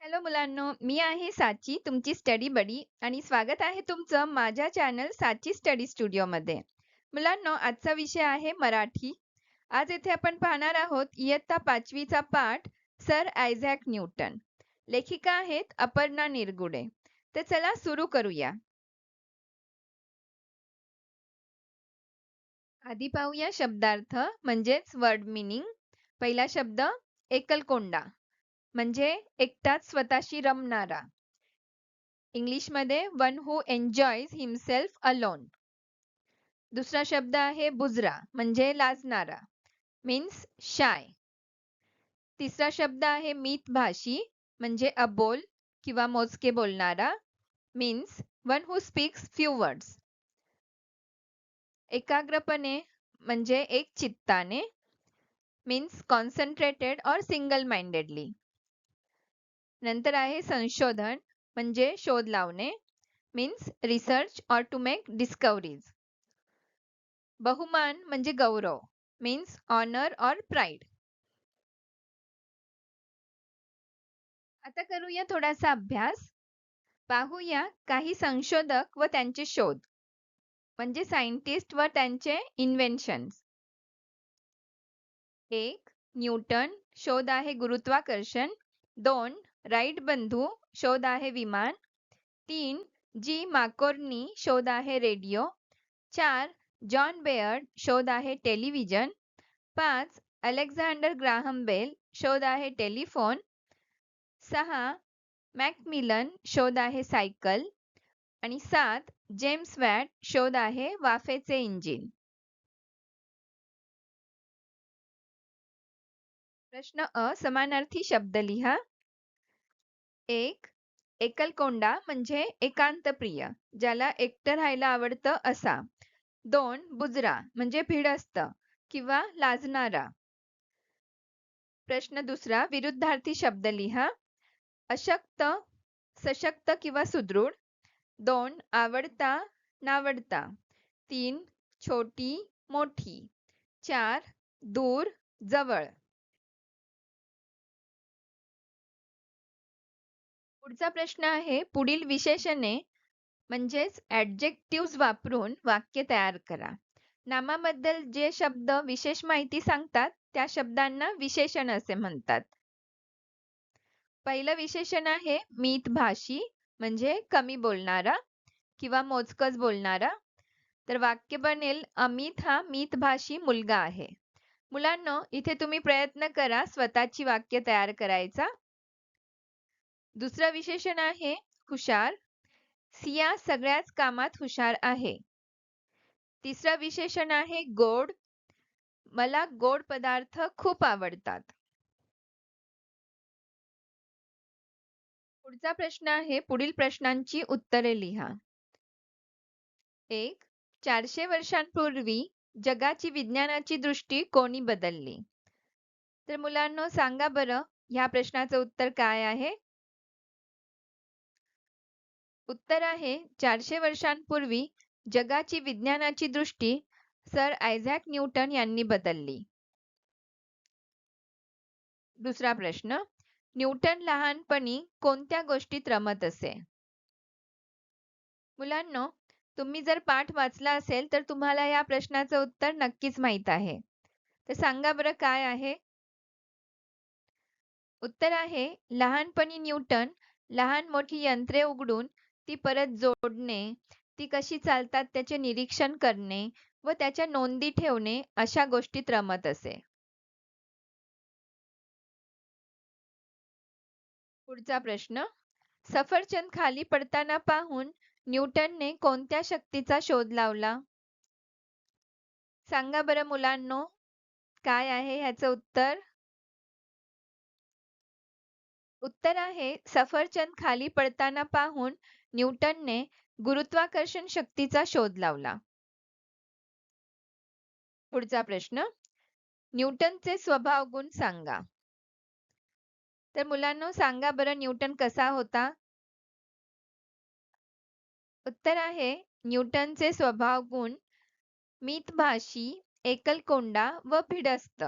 Hello मुलांनो, मी आहे साची तुमची स्टडी बडी आणि स्वागत आहे तुमचं माझ्या चॅनल साची स्टडी स्टुडिओमध्ये. मुलांनो, आजचा विषय आहे मराठी. आज येथे आपण पाहणार आहोत इयत्ता 5वीचा पाठ सर आयझॅक न्यूटन. लेखिका आहेत अपर्णा निरगुडे. तर चला सुरू करूया. आधी पाहूया शब्दार्थ म्हणजेच वर्ड मिनिंग. पहिला शब्द एकलकोंडा म्हणजे एकटाच स्वतःशी रमणारा. इंग्लिशमध्ये one who enjoys himself alone. दुसरा शब्द आहे बुजरा म्हणजे लाजणारा, मीन्स शाय. तिसरा शब्द आहे मितभाषी म्हणजे अबोल किंवा मोजके बोलणारा, means one who speaks few words. एकाग्रपणे म्हणजे एक चित्ताने, मीन्स कॉन्सन्ट्रेटेड और सिंगल माइंडेडली. नंतर आहे संशोधन म्हणजे शोध लावणे, मीन्स रिसर्च और टू मेक डिस्कवरीज. बहुमान म्हणजे गौरव, मीन्स ऑनर और प्राइड. आता करूया थोडासा अभ्यास. पाहूया काही संशोधक व त्यांचे शोध म्हणजे सायंटिस्ट व त्यांचे इन्व्हेन्शन्स. 1. न्यूटन, शोध आहे गुरुत्वाकर्षण. 2. राईट बंधू, शोध आहे विमान. 3. जी माकोर्नी, शोध आहे रेडिओ. 4. जॉन बेअर्ड, शोध आहे टेलिव्हिजन. 5. अलेक्झांडर ग्राहम बेल, शोध आहे टेलिफोन. 6. मॅकमिलन, शोध आहे सायकल. आणि 7. जेम्स वॅट, शोध आहे वाफेचे इंजिन. प्रश्न अ, समानार्थी शब्द लिहा. 1. एकलकोंडा म्हणजे एकांतप्रिय, ज्याला एकटं राहायला आवडतं असा. 2. बुजरा म्हणजे भिडस्त किंवा लाजणारा. प्रश्न दुसरा, विरुद्धार्थी शब्द लिहा. अशक्त, सशक्त किंवा सुदृढ. 2. आवडता, नावडता. 3. छोटी, मोठी. 4. दूर, जवळ. पुढचा प्रश्न आहे पुढील विशेषणे म्हणजेच ॲडजेक्टिव्हज वापरून वाक्य तयार करा. नामाबद्दल जे शब्द विशेष माहिती सांगतात त्या शब्दांना विशेषण असे म्हणतात. पहिलं विशेषण आहे मितभाषी म्हणजे कमी बोलणारा किंवा मोजकच बोलणारा. तर वाक्य बनेल अमित हा मितभाषी मुलगा आहे. मुलांनो, इथे तुम्ही प्रयत्न करा स्वतःची वाक्य तयार करायचा. दुसरं विशेषण आहे हुशार. सिया सगळ्याच कामात हुशार आहे. तिसरं विशेषण आहे गोड. मला गोड पदार्थ खूप आवडतात. पुढचा प्रश्न आहे पुढील प्रश्नांची उत्तरे लिहा. 1. 400 वर्षांपूर्वी जगाची विज्ञानाची दृष्टी कोणी बदलली? तर मुलांनो, सांगा बरं ह्या प्रश्नाचं उत्तर काय आहे? उत्तर आहे 400 वर्षांपूर्वी जगाची विज्ञानाची दृष्टी सर आयझॅक न्यूटन यांनी बदलली. दुसरा प्रश्न, न्यूटन लहानपणी कोणत्या गोष्टीत रमत असे? मुलांनो, तुम्ही जर पाठ वाचला असेल तर तुम्हाला या प्रश्नाचं उत्तर नक्कीच माहीत आहे. तर सांगा बरं काय आहे? उत्तर आहे लहानपणी न्यूटन लहान मोठी यंत्रे उघडून ती परत जोडणे, ती कशी चालतात त्याचे निरीक्षण करणे व त्याच्या नोंदी ठेवणे अशा गोष्टीत रमत असे. पुढचा प्रश्न, सफरचंद खाली पडताना पाहून न्यूटनने कोणत्या शक्तीचा शोध लावला? सांगा बरं मुलांनो, काय आहे ह्याचं उत्तर? उत्तर आहे सफरचंद खाली पडताना पाहून न्यूटनने गुरुत्वाकर्षण शक्तीचा शोध लावला. पुढचा प्रश्न, न्यूटनचे स्वभाव गुण सांगा. तर मुलांनो, सांगा बरं न्यूटन कसा होता? उत्तर आहे न्यूटनचे स्वभाव गुण मितभाषी, एकलकोंडा व भिडस्त.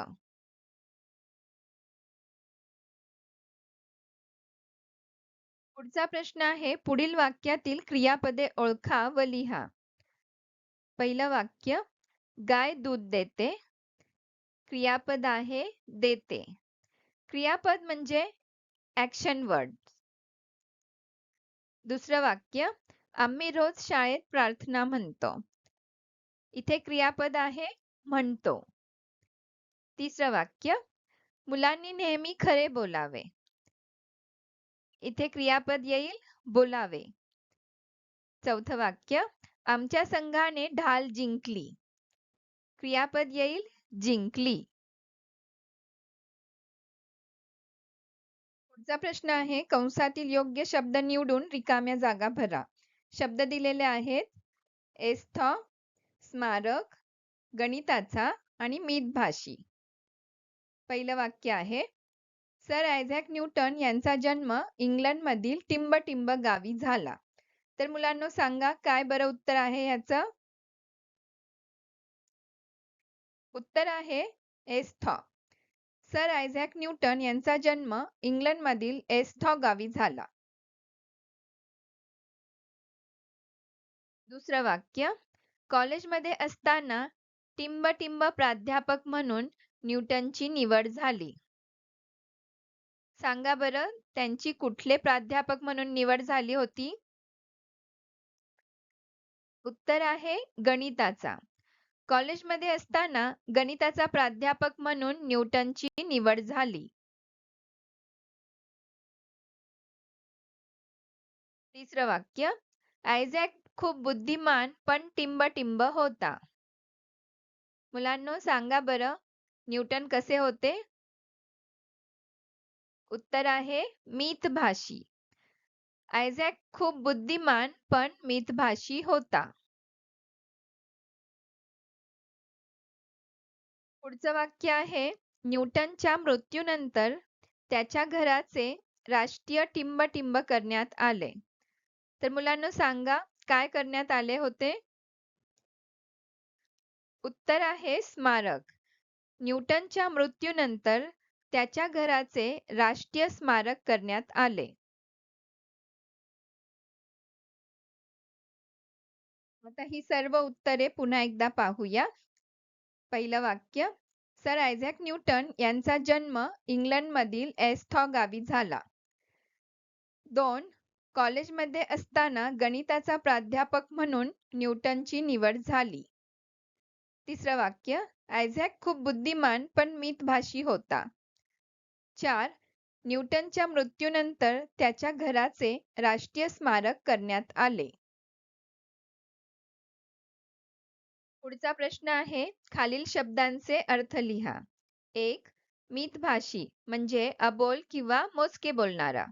पुढचा प्रश्न आहे पुढील वाक्यातील क्रियापदे ओळखा व लिहा. पहिलं वाक्य गाय दूध देते. क्रियापद आहे देते. क्रियापद म्हणजे ॲक्शन वर्ड. दुसरं वाक्य आम्ही रोज शाळेत प्रार्थना म्हणतो. इथे क्रियापद आहे म्हणतो. तिसरं वाक्य मुलांनी नेहमी खरे बोलावे. इथे क्रियापद येईल बोलावे. चौथं वाक्य आमच्या संघाने ढाल जिंकली. क्रियापद येईल जिंकली. पुढचा प्रश्न आहे कंसातील योग्य शब्द निवडून रिकाम्या जागा भरा. शब्द दिलेले आहेत एस्थ, स्मारक, गणिताचा आणि मितभाषी. पहिलं वाक्य आहे सर आयझॅक न्यूटन यांचा जन्म इंग्लंडमधील टिंबटिंब गावी झाला. तर मुलांनो सांगा काय बरं उत्तर आहे याचं? उत्तर आहे एस्थ. सर आयझॅक न्यूटन यांचा जन्म इंग्लंडमधील एस्थ गावी झाला. दुसरं वाक्य कॉलेजमध्ये असताना टिंबटिंब प्राध्यापक म्हणून न्यूटनची निवड झाली. सांगा बरं त्यांची कुठले प्राध्यापक म्हणून निवड झाली होती? उत्तर आहे गणिताचा. कॉलेजमध्ये असताना गणिताचा प्राध्यापक म्हणून न्यूटनची निवड झाली. तिसरं वाक्य आयझॅक खूप बुद्धिमान पण टिंबटिंब होता. मुलांनो सांगा बरं न्यूटन कसे होते? उत्तर आहे मितभाषी. आयझॅक खूप बुद्धिमान पण मितभाषी होता. पुढचं वाक्य आहे न्यूटनच्या मृत्यूनंतर त्याच्या घराचे राष्ट्रीय टिंबटिंब करण्यात आले. तर मुलांनो सांगा काय करण्यात आले होते? उत्तर आहे स्मारक. न्यूटनच्या मृत्यूनंतर त्याच्या घराचे राष्ट्रीय स्मारक करण्यात आले. आता ही सर्व उत्तरे पुन्हा एकदा पाहूया. पहिलं वाक्य सर आयझॅक न्यूटन यांचा जन्म इंग्लंडमधील एस्थ गावी झाला. 2. कॉलेजमध्ये असताना गणिताचा प्राध्यापक म्हणून न्यूटनची निवड झाली. तिसरं वाक्य आयझॅक खूप बुद्धिमान पण मितभाषी होता. 4. न्यूटनच्या मृत्यूनंतर त्याच्या घराचे राष्ट्रीय स्मारक करण्यात आले. पुढचा प्रश्न आहे खालील शब्दांचे अर्थ लिहा. 1. मितभाषी म्हणजे अबोल किंवा मोजके बोलणारा.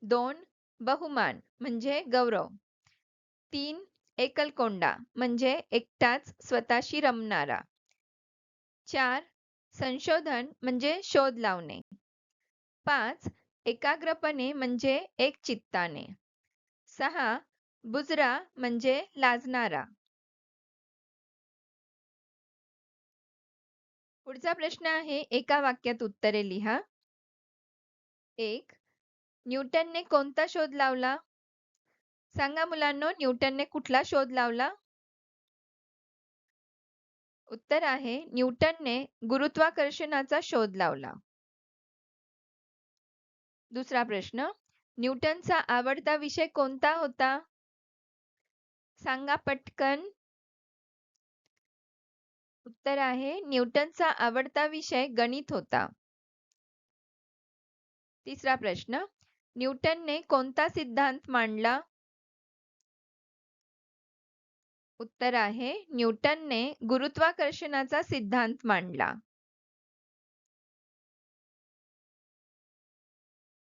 2. बहुमान म्हणजे गौरव. 3. एकलकोंडा म्हणजे एकटाच स्वतःशी रमणारा. 4. संशोधन म्हणजे शोध लावणे. 5. एकाग्रपणे म्हणजे एकचित्ताने. 6. बुजरा म्हणजे लाजणारा. पुढचा प्रश्न आहे एका वाक्यात उत्तरे लिहा. 1. न्यूटनने कोणता शोध लावला? सांगा मुलांनो न्यूटनने कुठला शोध लावला? उत्तर आहे न्यूटनने गुरुत्वाकर्षणाचा शोध लावला. दुसरा प्रश्न न्यूटनचा आवडता विषय कोणता होता? सांगा पटकन. उत्तर आहे न्यूटनचा आवडता विषय गणित होता. तिसरा प्रश्न न्यूटनने कोणता सिद्धांत मांडला? उत्तर आहे न्यूटनने गुरुत्वाकर्षणाचा सिद्धांत मांडला.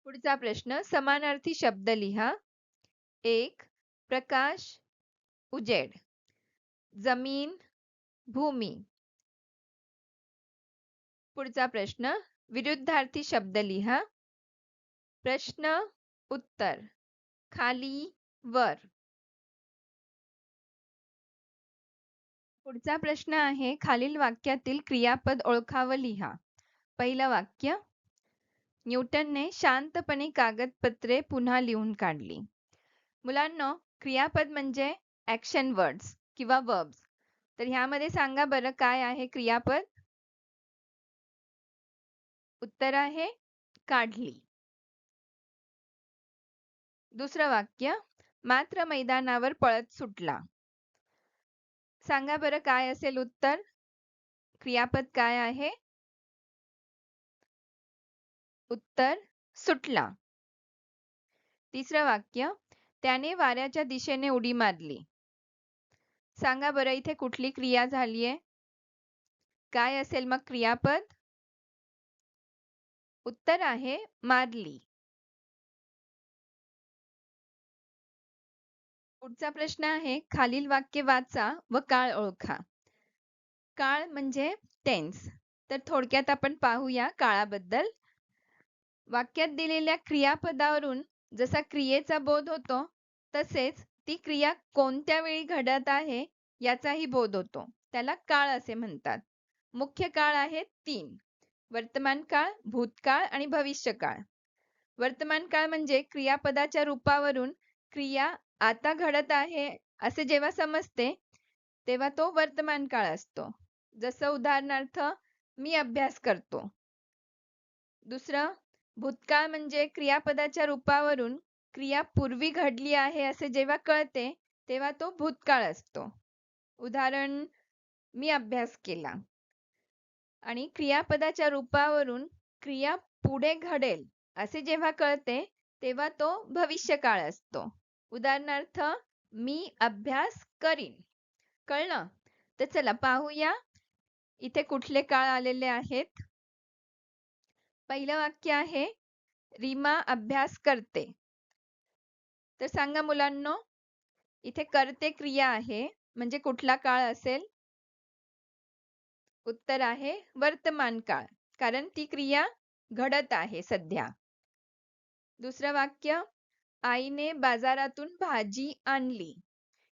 पुढचा प्रश्न समानार्थी शब्द लिहा. 1. प्रकाश, उजेड. जमीन, भूमी. पुढचा प्रश्न विरुद्धार्थी शब्द लिहा. प्रश्न, उत्तर. खाली, वर. पुढचा प्रश्न आहे खालील वाक्यातील क्रियापद ओळखा व लिहा. पहिलं वाक्य न्यूटनने शांतपणे कागदपत्रे पुन्हा लिहून काढली. मुलांनो, क्रियापद म्हणजे ॲक्शन वर्ड्स किंवा वर्ब्स. तर ह्यामध्ये सांगा बरं काय आहे क्रियापद? उत्तर आहे काढली. दुसरं वाक्य, मात्र मैदानावर पळत सुटला. सांगा बरं काय असेल उत्तर? क्रियापद काय आहे? उत्तर सुटला. तिसरं वाक्य, त्याने वाऱ्याच्या दिशेने उडी मारली. सांगा बरं इथे कुठली क्रिया झालीये? काय असेल मग क्रियापद? उत्तर आहे मारली. पुढचा प्रश्न आहे, खालील वाक्य वाचा व काळ ओळखा. काळ म्हणजे टेन्स. तर थोडक्यात आपण पाहूया काळाबद्दल. वाक्यात दिलेल्या क्रियापदावरून जसा क्रियेचा बोध होतो, तसेच ती क्रिया कोणत्या वेळी घडत आहे याचाही बोध होतो. त्याला काळ असे म्हणतात. मुख्य काळ आहेत 3: वर्तमान काळ, भूतकाळ आणि भविष्यकाळ. वर्तमान काळ म्हणजे क्रियापदाच्या रूपावरून क्रिया आता घडत आहे असे जेव्हा समजते, तेव्हा तो वर्तमान काळ असतो. जसं उदाहरणार्थ, मी अभ्यास करतो. दुसरं, भूतकाळ म्हणजे क्रियापदाच्या रूपावरून क्रिया पूर्वी घडली आहे असे जेव्हा कळते, तेव्हा तो भूतकाळ असतो. उदाहरण, मी अभ्यास केला. आणि क्रियापदाच्या रूपावरून क्रिया पुढे घडेल असे जेव्हा कळते, तेव्हा तो भविष्यकाळ असतो. उदाहरणार्थ, मी अभ्यास करीन. कळलं? तर चला पाहूया इथे कुठले काळ आलेले आहेत. पहिलं वाक्य आहे, रीमा अभ्यास करते. तर सांगा मुलांनो, इथे करते क्रिया आहे, म्हणजे कुठला काळ असेल? उत्तर आहे वर्तमान काळ, कारण ती क्रिया घडत आहे सध्या. दुसरं वाक्य, आईने बाजारातून भाजी आणली.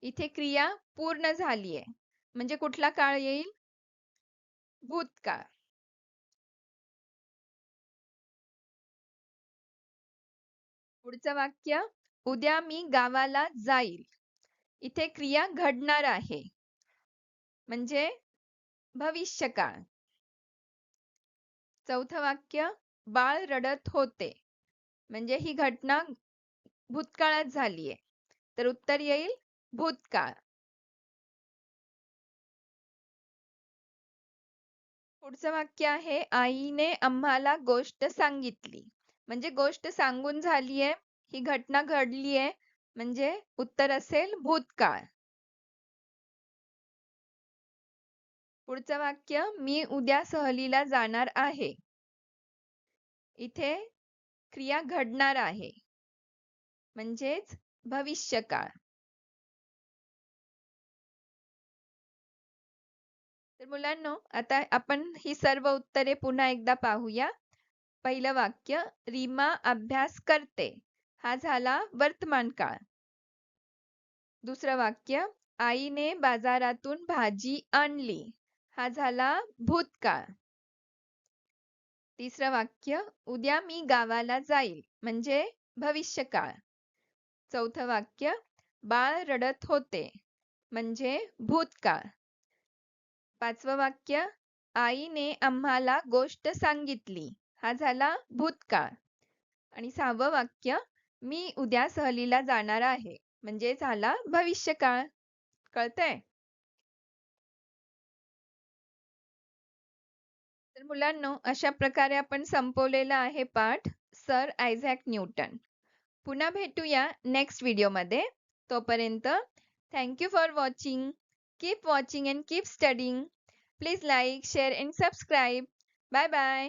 इथे क्रिया पूर्ण झाली आहे, म्हणजे कुठला काळ येईल? भूतकाळ. पुढचं वाक्य, उद्या मी गावाला जाईल. इथे क्रिया घडणार आहे, म्हणजे भविष्यकाळ. चौथं वाक्य, बाळ रडत होते. म्हणजे ही घटना भूतकाळात झालीये, तर उत्तर येईल भूतकाळ. पुढचं वाक्य आहे, आईने आम्हाला गोष्ट सांगितली. म्हणजे गोष्ट सांगून झालीये, ही घटना घडलीये, म्हणजे उत्तर असेल भूतकाळ. पुढचं वाक्य, मी उद्या सहलीला जाणार आहे. इथे क्रिया घडणार आहे, म्हणजेच भविष्यकाळ. तर मुलांनो, आता आपण ही सर्व उत्तरे पुन्हा एकदा पाहूया. पहिलं वाक्य, रीमा अभ्यास करते. हा झाला वर्तमान काळ. दुसरं वाक्य, आईने बाजारातून भाजी आणली. हा झाला भूतकाळ. तिसरं वाक्य, उद्या मी गावाला जाईल, म्हणजे भविष्यकाळ. चौथं वाक्य, बाळ रडत होते, म्हणजे भूतकाळ. पाचवं वाक्य, आईने आम्हाला गोष्ट सांगितली. हा झाला भूतकाळ. आणि सहावं वाक्य, मी उद्या सहलीला जाणार आहे, म्हणजे झाला भविष्यकाळ. कळतंय? तर मुलांनो, अशा प्रकारे आपण संपवलेला आहे पाठ सर आयझॅक न्यूटन. पुन्हा भेटूया नेक्स्ट व्हिडिओमध्ये. तोपर्यंत thank you for watching. Keep watching and keep studying. Please like, share and subscribe. Bye bye.